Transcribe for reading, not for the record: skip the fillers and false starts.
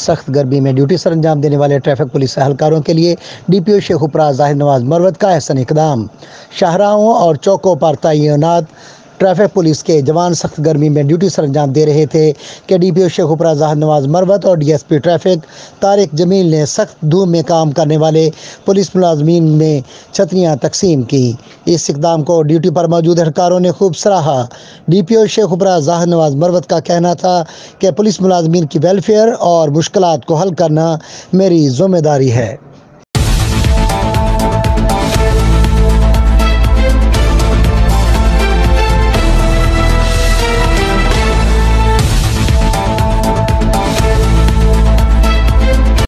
सख्त गर्मी में ड्यूटी सर अंजाम देने वाले ट्रैफिक पुलिस एहलकारों के लिए DPO शेखोपरा जाहिद नवाज मरोत का अहसन इकदाम। शाहराहों और चौकों पर तैनात ट्रैफिक पुलिस के जवान सख्त गर्मी में ड्यूटी सर अंजाम दे रहे थे कि DPO शेखोपरा जाहिद नवाज मरोत और DSP ट्रैफिक तारिक जमील ने सख्त धूप में काम करने वाले पुलिस मुलाजमीन में छतरियाँ तकसीम की। इस इकदाम को ड्यूटी पर मौजूद एहलकारों ने खूब सराहा। DPO शेखोपरा जाहिद नवाज मरोत का कहना था कि पुलिस मुलाजमीन की वेलफेयर और मुश्किलात को हल करना मेरी जिम्मेदारी है।